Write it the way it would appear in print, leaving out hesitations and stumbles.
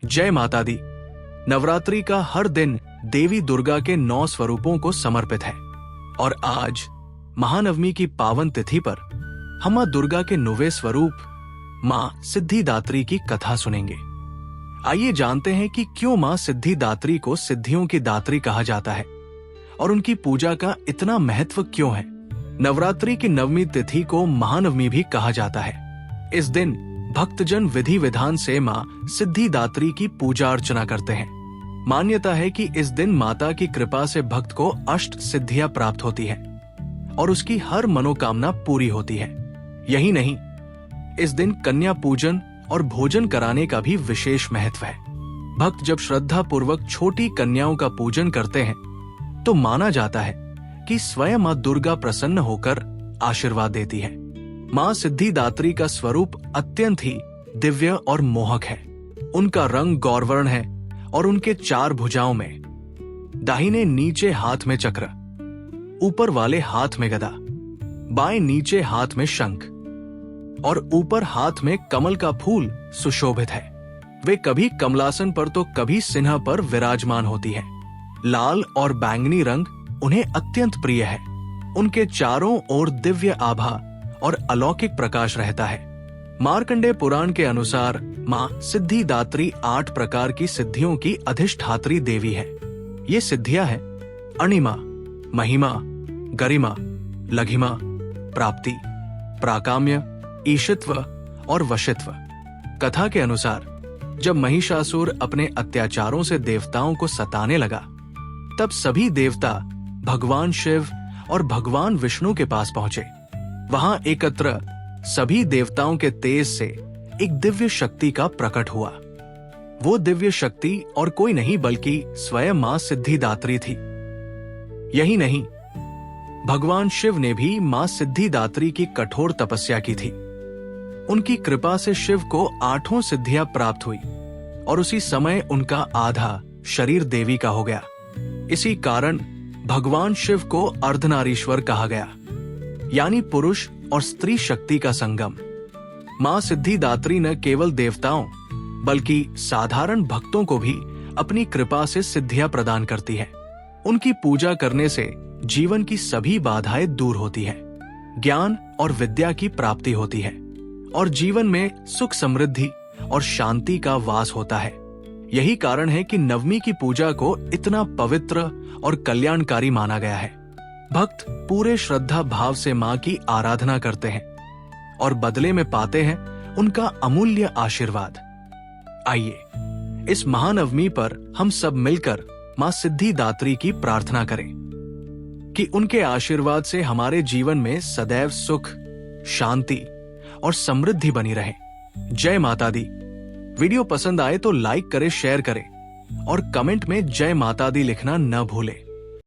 जय माता दी। नवरात्रि का हर दिन देवी दुर्गा के 9 स्वरूपों को समर्पित है और आज महानवमी की पावन तिथि पर हम मां दुर्गा के 9वें स्वरूप मां सिद्धिदात्री की कथा सुनेंगे। आइए जानते हैं कि क्यों मां सिद्धिदात्री को सिद्धियों की दात्री कहा जाता है और उनकी पूजा का इतना महत्व क्यों है। नवरात्रि की 9वीं तिथि को महानवमी भी कहा जाता है। इस दिन भक्तजन विधि विधान से मां सिद्धिदात्री की पूजा अर्चना करते हैं। मान्यता है कि इस दिन माता की कृपा से भक्त को अष्ट सिद्धियां प्राप्त होती हैं और उसकी हर मनोकामना पूरी होती है। यही नहीं, इस दिन कन्या पूजन और भोजन कराने का भी विशेष महत्व है। भक्त जब श्रद्धा पूर्वक छोटी कन्याओं का पूजन करते हैं तो माना जाता है कि स्वयं मां दुर्गा प्रसन्न होकर आशीर्वाद देती है। मां सिद्धिदात्री का स्वरूप अत्यंत ही दिव्य और मोहक है। उनका रंग गौरवर्ण है और उनके 4 भुजाओं में दाहिने नीचे हाथ में चक्र, ऊपर वाले हाथ में गदा, बाएं नीचे हाथ में शंख और ऊपर हाथ में कमल का फूल सुशोभित है। वे कभी कमलासन पर तो कभी सिन्हा पर विराजमान होती है। लाल और बैंगनी रंग उन्हें अत्यंत प्रिय है। उनके चारों ओर दिव्य आभा और अलौकिक प्रकाश रहता है। मार्कंडेय पुराण के अनुसार मां सिद्धिदात्री 8 प्रकार की सिद्धियों की अधिष्ठात्री देवी है। ये सिद्धियां हैं अणिमा, महिमा, गरिमा, लघिमा, प्राप्ति, प्राकाम्य, ईशित्व और वशित्व। कथा के अनुसार जब महिषासुर अपने अत्याचारों से देवताओं को सताने लगा, तब सभी देवता भगवान शिव और भगवान विष्णु के पास पहुंचे। वहां एकत्र सभी देवताओं के तेज से एक दिव्य शक्ति का प्रकट हुआ। वो दिव्य शक्ति और कोई नहीं बल्कि स्वयं मां सिद्धिदात्री थी। यही नहीं, भगवान शिव ने भी मां सिद्धिदात्री की कठोर तपस्या की थी। उनकी कृपा से शिव को 8 सिद्धियां प्राप्त हुई और उसी समय उनका आधा शरीर देवी का हो गया। इसी कारण भगवान शिव को अर्धनारीश्वर कहा गया, यानी पुरुष और स्त्री शक्ति का संगम। मां सिद्धिदात्री न केवल देवताओं बल्कि साधारण भक्तों को भी अपनी कृपा से सिद्धियां प्रदान करती है। उनकी पूजा करने से जीवन की सभी बाधाएं दूर होती है, ज्ञान और विद्या की प्राप्ति होती है और जीवन में सुख समृद्धि और शांति का वास होता है। यही कारण है कि नवमी की पूजा को इतना पवित्र और कल्याणकारी माना गया है। भक्त पूरे श्रद्धा भाव से मां की आराधना करते हैं और बदले में पाते हैं उनका अमूल्य आशीर्वाद। आइए इस महानवमी पर हम सब मिलकर मां सिद्धिदात्री की प्रार्थना करें कि उनके आशीर्वाद से हमारे जीवन में सदैव सुख, शांति और समृद्धि बनी रहे। जय माता दी। वीडियो पसंद आए तो लाइक करें, शेयर करें और कमेंट में जय माता दी लिखना न भूलें।